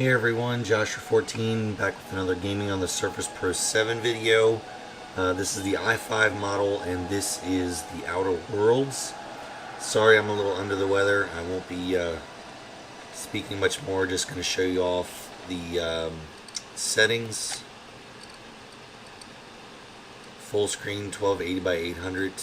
Hey everyone, Joshua14 back with another Gaming on the Surface Pro 7 video. This is the i5 model and this is the Outer Worlds. Sorry I'm a little under the weather. I won't be speaking much more, just going to show you off the settings. Full screen 1280 by 800,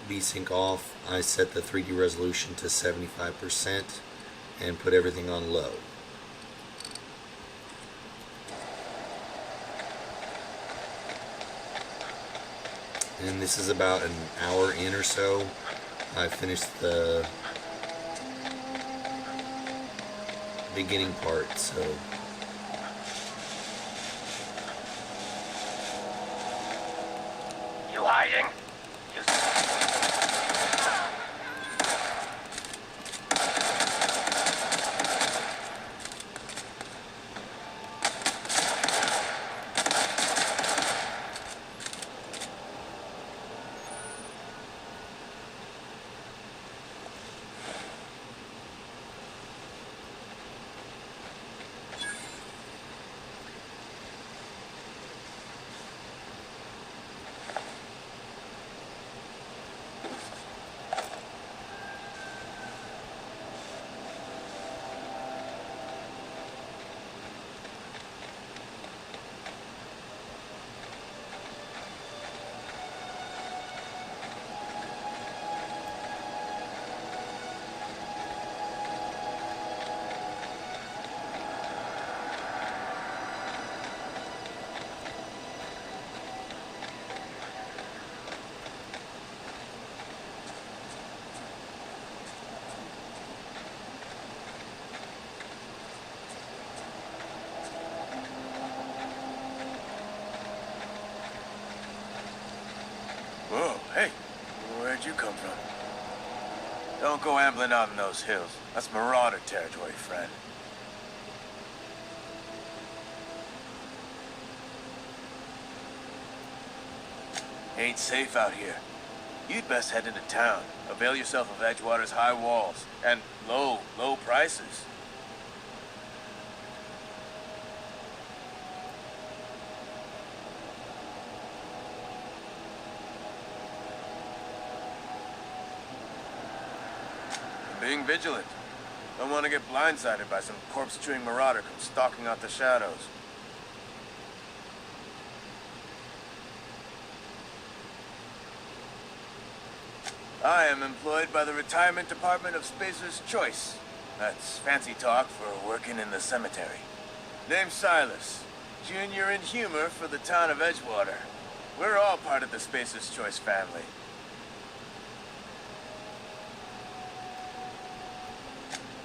VSync off. I set the 3D resolution to 75% and put everything on low. And this is about an hour in or so. I finished the beginning part, so you hiding? Whoa, hey, where'd you come from? Don't go ambling out in those hills. That's marauder territory, friend. Ain't safe out here. You'd best head into town. Avail yourself of Edgewater's high walls and low prices. Being vigilant. Don't want to get blindsided by some corpse-chewing marauder come stalking out the shadows. I am employed by the Retirement Department of Spacer's Choice. That's fancy talk for working in the cemetery. Name's Silas, junior in humor for the town of Edgewater. We're all part of the Spacer's Choice family.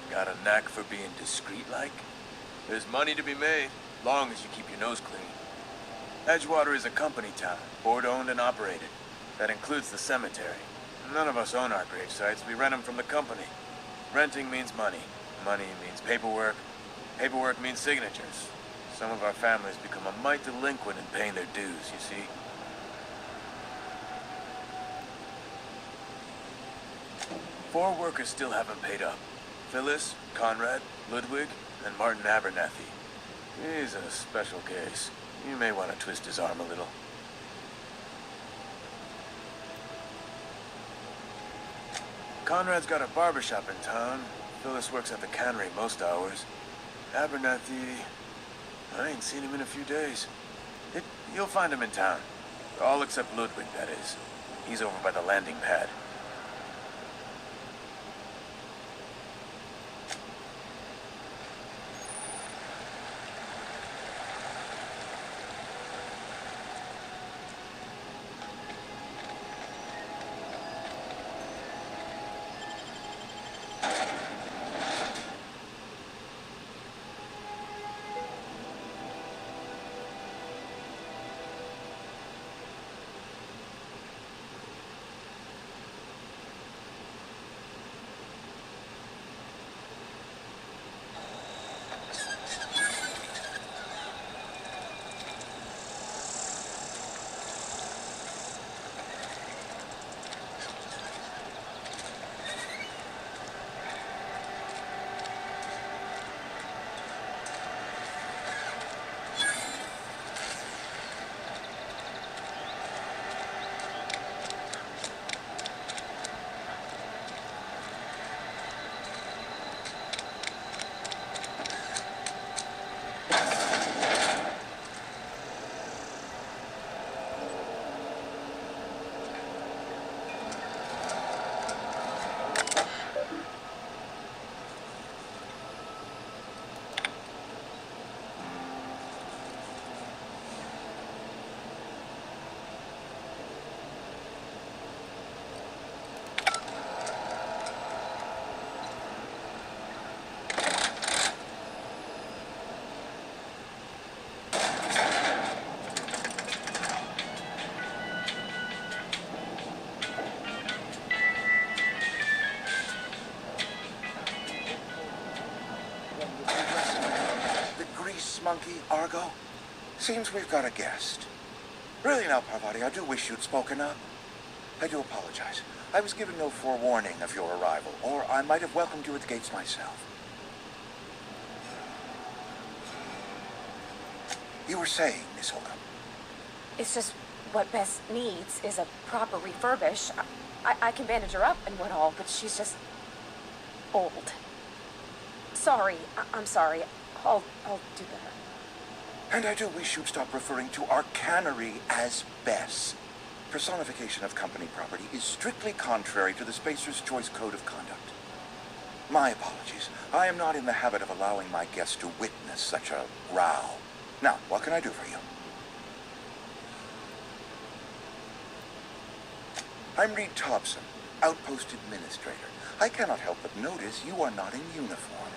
Got a knack for being discreet-like? There's money to be made, long as you keep your nose clean. Edgewater is a company town, board-owned and operated. That includes the cemetery. None of us own our grave sites, we rent them from the company. Renting means money. Money means paperwork. Paperwork means signatures. Some of our families become a mite delinquent in paying their dues, you see. Four workers still haven't paid up. Phyllis, Conrad, Ludwig, and Martin Abernathy. He's a special case. You may want to twist his arm a little. Conrad's got a barbershop in town. Phyllis works at the cannery most hours. Abernathy... I ain't seen him in a few days. You'll find him in town. All except Ludwig, that is. He's over by the landing pad. Monkey, Argo? Seems we've got a guest. Really now, Parvati, I do wish you'd spoken up. I do apologize. I was given no forewarning of your arrival, or I might have welcomed you at the gates myself. You were saying, Miss Holcomb. It's just what Bess needs is a proper refurbish. I can bandage her up and what all, but she's just old. Sorry, I'm sorry. I'll do better. And I do wish you'd stop referring to our cannery as Bess. Personification of company property is strictly contrary to the Spacer's Choice Code of Conduct. My apologies. I am not in the habit of allowing my guests to witness such a row. Now, what can I do for you? I'm Reed Thompson, Outpost Administrator. I cannot help but notice you are not in uniform.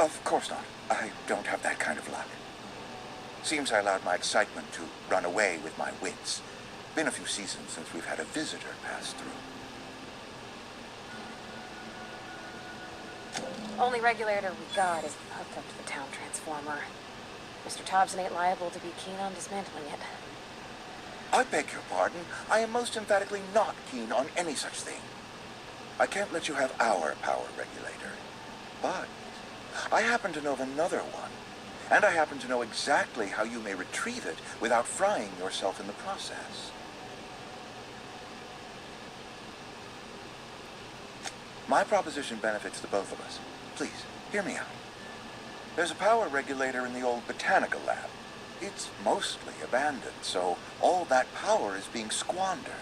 Of course not. I don't have that kind of luck. Seems I allowed my excitement to run away with my wits. Been a few seasons since we've had a visitor pass through. Only regulator we got is hooked up to the town transformer. Mr. Thompson ain't liable to be keen on dismantling it. I beg your pardon. I am most emphatically not keen on any such thing. I can't let you have our power regulator. But I happen to know of another one. And I happen to know exactly how you may retrieve it without frying yourself in the process. My proposition benefits the both of us. Please, hear me out. There's a power regulator in the old botanical lab. It's mostly abandoned, so all that power is being squandered.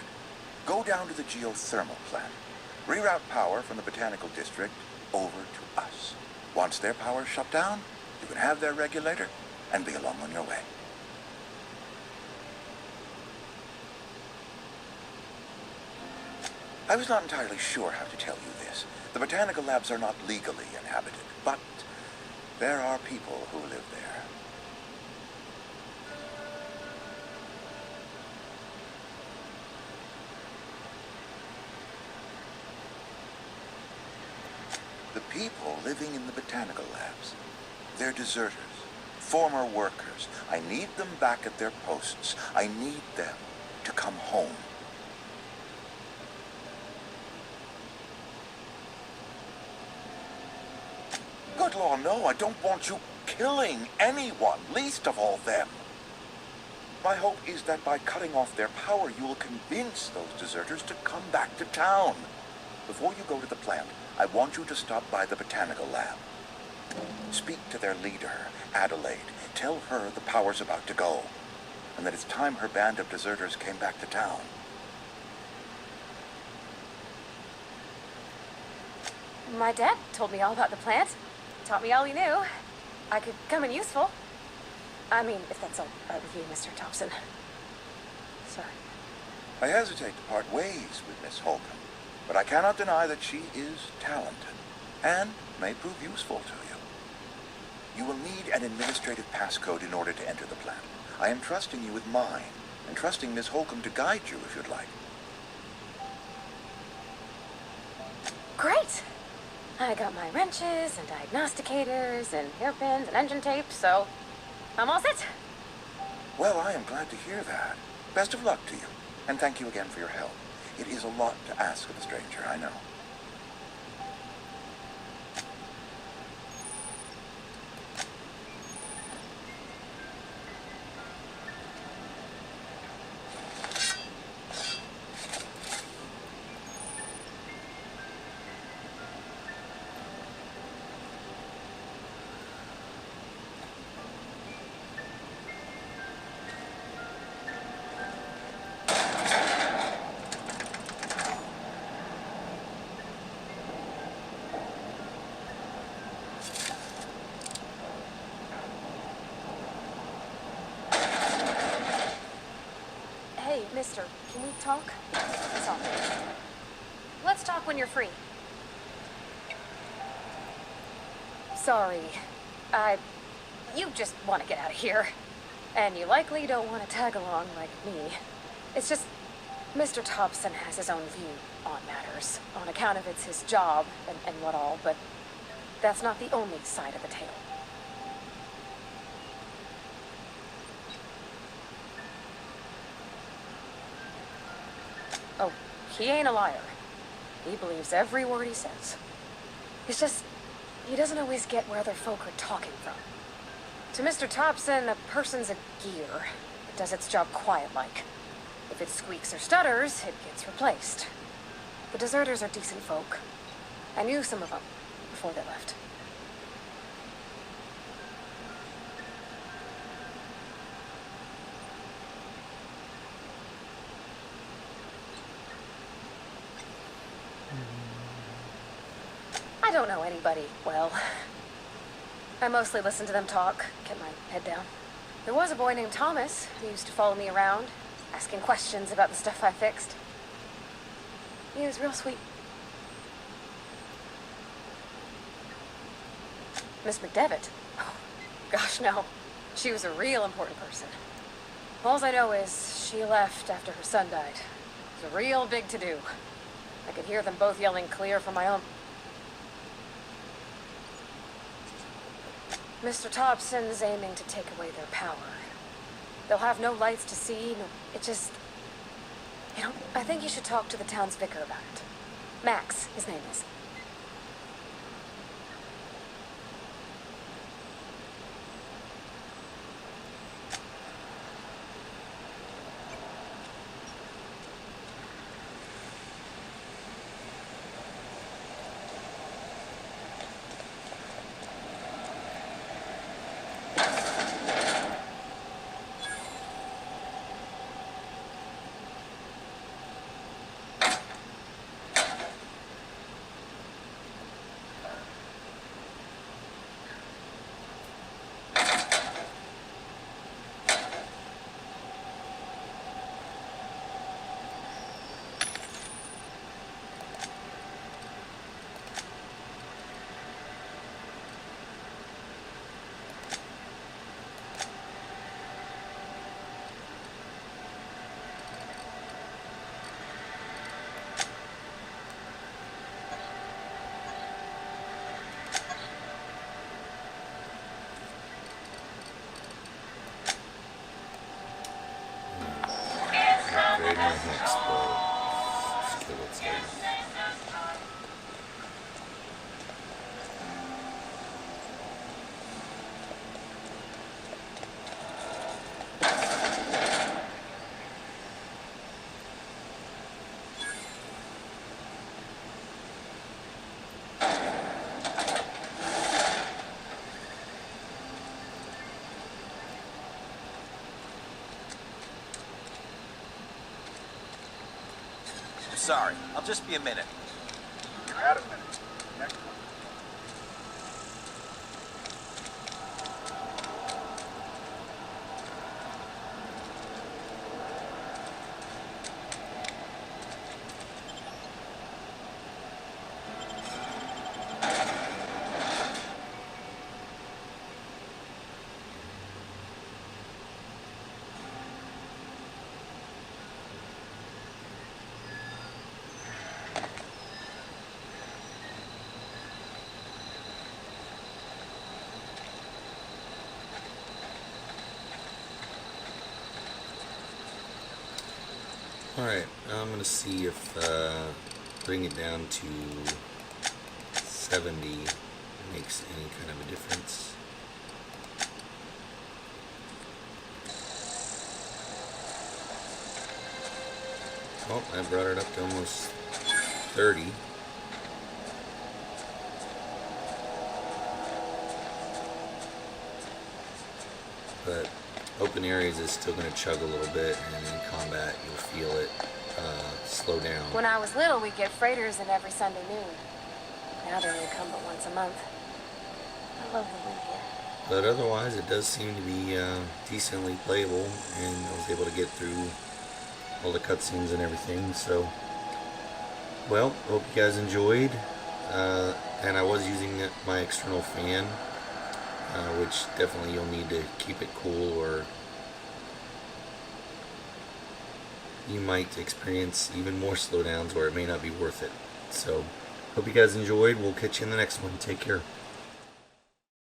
Go down to the geothermal plant. Reroute power from the botanical district over to us. Once their power's shut down, you can have their regulator and be along on your way. I was not entirely sure how to tell you this. The botanical labs are not legally inhabited, but there are people who live there. The people living in the botanical labs, they're deserters, former workers. I need them back at their posts. I need them to come home. Good Lord, no, I don't want you killing anyone, least of all them. My hope is that by cutting off their power, you will convince those deserters to come back to town. Before you go to the plant, I want you to stop by the botanical lab. Speak to their leader, Adelaide. Tell her the power's about to go, and that it's time her band of deserters came back to town. My dad told me all about the plant. Taught me all he knew. I could come in useful. I mean, if that's all right with you, Mr. Thompson. Sorry. I hesitate to part ways with Miss Holcomb, but I cannot deny that she is talented and may prove useful to you. You will need an administrative passcode in order to enter the plant. I am trusting you with mine, and trusting Miss Holcomb to guide you if you'd like. Great! I got my wrenches and diagnosticators and hairpins and engine tape, so I'm all set. Well, I am glad to hear that. Best of luck to you, and thank you again for your help. It is a lot to ask of a stranger, I know. Hey, mister, can we talk? That's all. Let's talk when you're free. Sorry. You just want to get out of here. And you likely don't want to tag along like me. It's just, Mr. Thompson has his own view on matters, on account of it's his job and what all, but that's not the only side of the tale. Oh, he ain't a liar. He believes every word he says. It's just, he doesn't always get where other folk are talking from. To Mr. Thompson, a person's a gear. It does its job quiet-like. If it squeaks or stutters, it gets replaced. The deserters are decent folk. I knew some of them before they left. I don't know anybody well. I mostly listen to them talk, get my head down. There was a boy named Thomas who used to follow me around, asking questions about the stuff I fixed. He was real sweet. Miss McDevitt? Oh, gosh, no. She was a real important person. All I know is she left after her son died. It was a real big to-do. I could hear them both yelling clear from my own. Mr. Thompson's aiming to take away their power. They'll have no lights to see, no, it just... You know, I think you should talk to the town's vicar about it. Max, his name is. Upgrade my hex bow. Skillets there. Sorry, I'll just be a minute. You had a minute. Next one. Alright, now I'm going to see if bring it down to 70 makes any kind of a difference. Oh, I brought it up to almost 30. But open areas is still going to chug a little bit, and in combat you'll feel it slow down. When I was little, we'd get freighters in every Sunday noon. Now they only come but once a month. I love the wind here. But otherwise, it does seem to be decently playable, and I was able to get through all the cutscenes and everything. So, well, hope you guys enjoyed. And I was using my external fan, which definitely you'll need to keep it cool, or you might experience even more slowdowns where it may not be worth it. So, hope you guys enjoyed. We'll catch you in the next one. Take care.